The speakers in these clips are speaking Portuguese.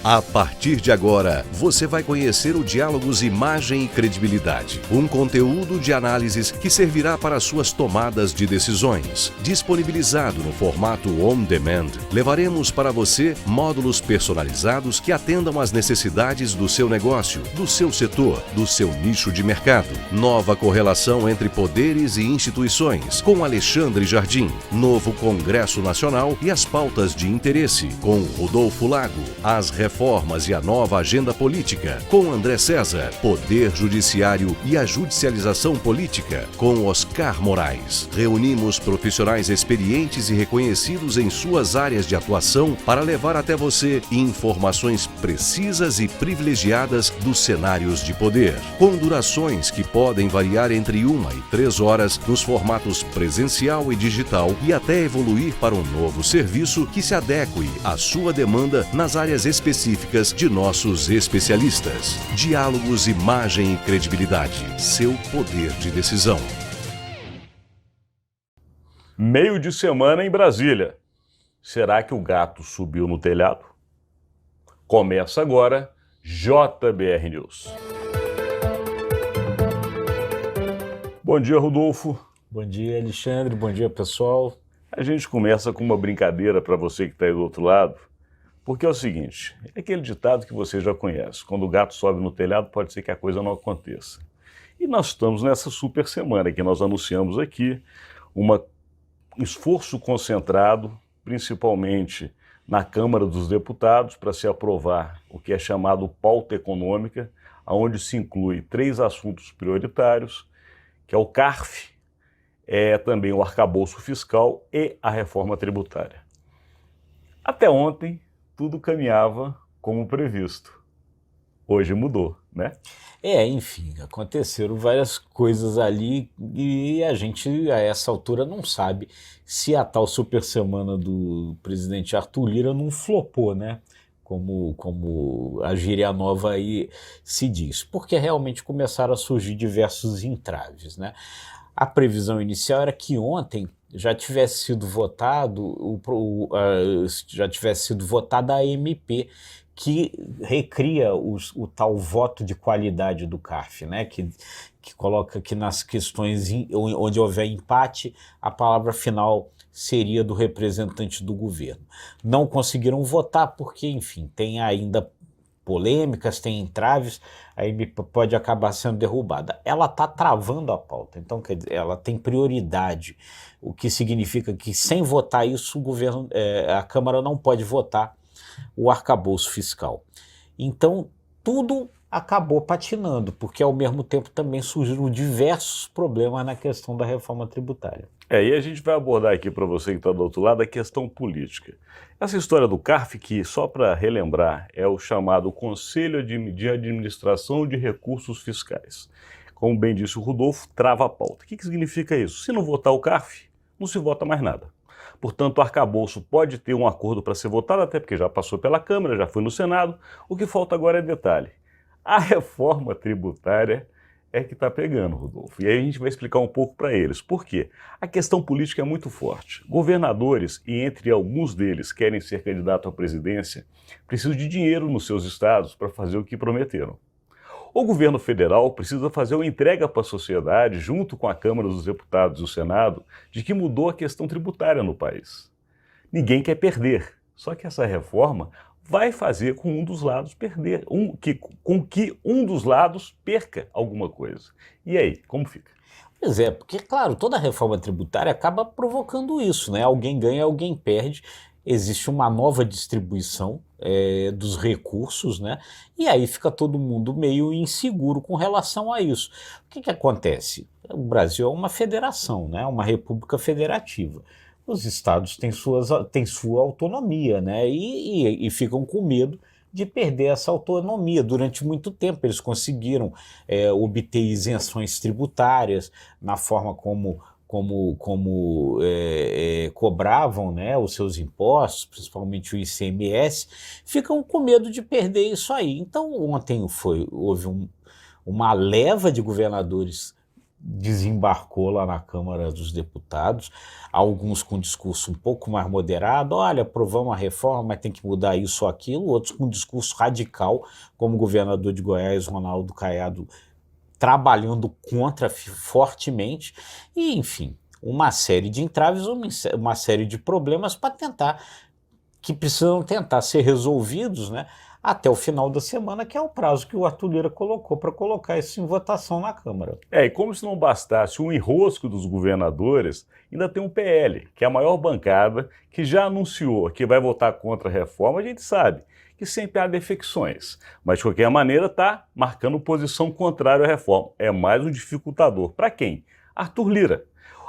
A partir de agora, você vai conhecer o Diálogos Imagem e Credibilidade, um conteúdo de análises que servirá para suas tomadas de decisões. Disponibilizado no formato on demand, levaremos para você módulos personalizados que atendam às necessidades do seu negócio, do seu setor, do seu nicho de mercado. Nova correlação entre poderes e instituições, com Alexandre Jardim. Novo Congresso Nacional e as pautas de interesse, com Rodolfo Lago. As reformas e a nova agenda política, com André César. Poder Judiciário e a judicialização política, com Oscar Moraes. Reunimos profissionais experientes e reconhecidos em suas áreas de atuação para levar até você informações precisas e privilegiadas dos cenários de poder, com durações que podem variar entre 1 e 3 horas nos formatos presencial e digital e até evoluir para um novo serviço que se adeque à sua demanda nas áreas específicas de nossos especialistas. Diálogos, Imagem e Credibilidade. Seu poder de decisão. Meio de semana em Brasília. Será que o gato subiu no telhado? Começa agora JBR News. Bom dia, Rodolfo. Bom dia, Alexandre. Bom dia, pessoal. A gente começa com uma brincadeira para você que está aí do outro lado. Porque é o seguinte, é aquele ditado que você já conhece, quando o gato sobe no telhado pode ser que a coisa não aconteça. E nós estamos nessa super semana que nós anunciamos aqui, um esforço concentrado, principalmente na Câmara dos Deputados, para se aprovar o que é chamado pauta econômica, onde se inclui 3 assuntos prioritários, que é o CARF, também o arcabouço fiscal e a reforma tributária. Até ontem, tudo caminhava como previsto. Hoje mudou, né? Enfim, aconteceram várias coisas ali e a gente, a essa altura, não sabe se a tal super semana do presidente Arthur Lira não flopou, né? Como a gíria nova aí se diz. Porque realmente começaram a surgir diversos entraves, né? A previsão inicial era que ontem já tivesse sido votada a MP que recria o tal voto de qualidade do CARF, né? que coloca que nas questões onde houver empate, a palavra final seria do representante do governo. Não conseguiram votar porque, enfim, tem ainda polêmicas, tem entraves, a MP pode acabar sendo derrubada. Ela está travando a pauta, então quer dizer, ela tem prioridade, o que significa que sem votar isso, a Câmara não pode votar o arcabouço fiscal. Então, tudo acabou patinando, porque ao mesmo tempo também surgiram diversos problemas na questão da reforma tributária. E a gente vai abordar aqui para você que está do outro lado a questão política. Essa história do CARF, que só para relembrar, é o chamado Conselho de Administração de Recursos Fiscais. Como bem disse o Rodolfo, trava a pauta. O que significa isso? Se não votar o CARF, não se vota mais nada. Portanto, o arcabouço pode ter um acordo para ser votado, até porque já passou pela Câmara, já foi no Senado. O que falta agora é detalhe. A reforma tributária é que está pegando, Rodolfo. E aí a gente vai explicar um pouco para eles. Por quê? A questão política é muito forte. Governadores, e entre alguns deles querem ser candidatos à presidência, precisam de dinheiro nos seus estados para fazer o que prometeram. O governo federal precisa fazer uma entrega para a sociedade, junto com a Câmara dos Deputados e o Senado, de que mudou a questão tributária no país. Ninguém quer perder, só que essa reforma vai fazer com um dos lados perder, com que um dos lados perca alguma coisa. E aí, como fica? Pois é, porque, claro, toda reforma tributária acaba provocando isso, né? Alguém ganha, alguém perde, existe uma nova distribuição dos recursos, né? E aí fica todo mundo meio inseguro com relação a isso. O que acontece? O Brasil é uma federação, né? Uma república federativa. Os estados têm sua autonomia, né? E ficam com medo de perder essa autonomia. Durante muito tempo eles conseguiram obter isenções tributárias na forma como cobravam, né, os seus impostos, principalmente o ICMS, ficam com medo de perder isso aí. Então ontem houve uma leva de governadores desembarcou lá na Câmara dos Deputados, alguns com discurso um pouco mais moderado, olha, aprovamos a reforma, mas tem que mudar isso ou aquilo, outros com discurso radical, como o governador de Goiás, Ronaldo Caiado, trabalhando contra fortemente, e enfim, uma série de entraves, uma série de problemas para que precisam tentar ser resolvidos, né, até o final da semana, que é o prazo que o Arthur Lira colocou para colocar isso em votação na Câmara. E como se não bastasse o enrosco dos governadores, ainda tem um PL, que é a maior bancada, que já anunciou que vai votar contra a reforma. A gente sabe que sempre há defecções, mas de qualquer maneira está marcando posição contrária à reforma. É mais um dificultador. Para quem? Arthur Lira.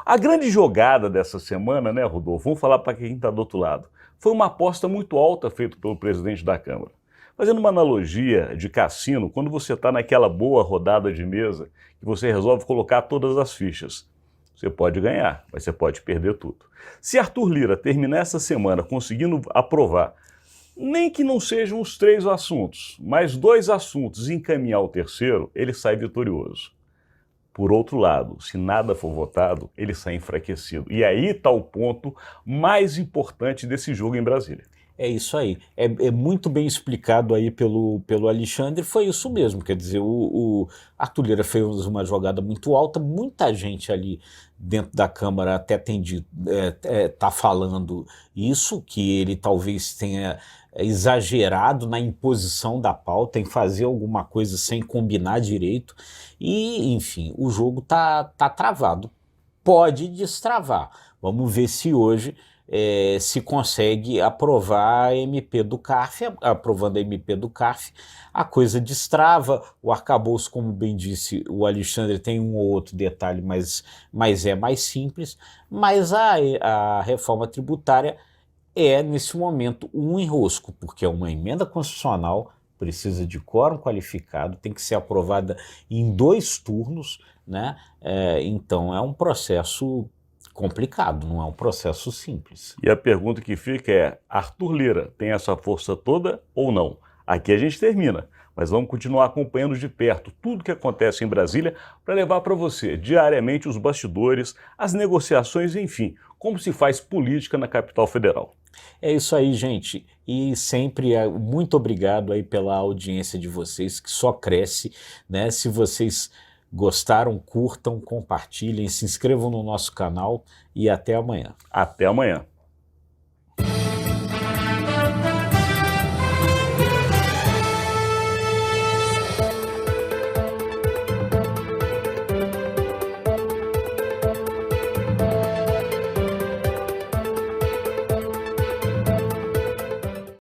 A grande jogada dessa semana, né, Rodolfo? Vamos falar para quem está do outro lado. Foi uma aposta muito alta feita pelo presidente da Câmara. Fazendo uma analogia de cassino, quando você está naquela boa rodada de mesa, que você resolve colocar todas as fichas. Você pode ganhar, mas você pode perder tudo. Se Arthur Lira terminar essa semana conseguindo aprovar, nem que não sejam os 3 assuntos, mas 2 assuntos e encaminhar o terceiro, ele sai vitorioso. Por outro lado, se nada for votado, ele sai enfraquecido. E aí está o ponto mais importante desse jogo em Brasília. É isso aí, é muito bem explicado aí pelo Alexandre, foi isso mesmo, quer dizer, o Arthur Lira fez uma jogada muito alta, muita gente ali dentro da Câmara até tá falando isso, que ele talvez tenha exagerado na imposição da pauta, em fazer alguma coisa sem combinar direito, e enfim, o jogo tá travado, pode destravar, vamos ver se hoje se consegue aprovar a MP do CARF, aprovando a MP do CARF, a coisa destrava, o arcabouço, como bem disse o Alexandre, tem um ou outro detalhe, mas é mais simples, mas a reforma tributária é, nesse momento, um enrosco, porque é uma emenda constitucional, precisa de quórum qualificado, tem que ser aprovada em 2 turnos, né? Então é um processo complicado, não é um processo simples. E a pergunta que fica é, Arthur Lira tem essa força toda ou não? Aqui a gente termina, mas vamos continuar acompanhando de perto tudo que acontece em Brasília para levar para você diariamente os bastidores, as negociações, enfim, como se faz política na capital federal. É isso aí, gente, e sempre muito obrigado aí pela audiência de vocês, que só cresce, né? Se vocês gostaram, curtam, compartilhem, se inscrevam no nosso canal e até amanhã. Até amanhã.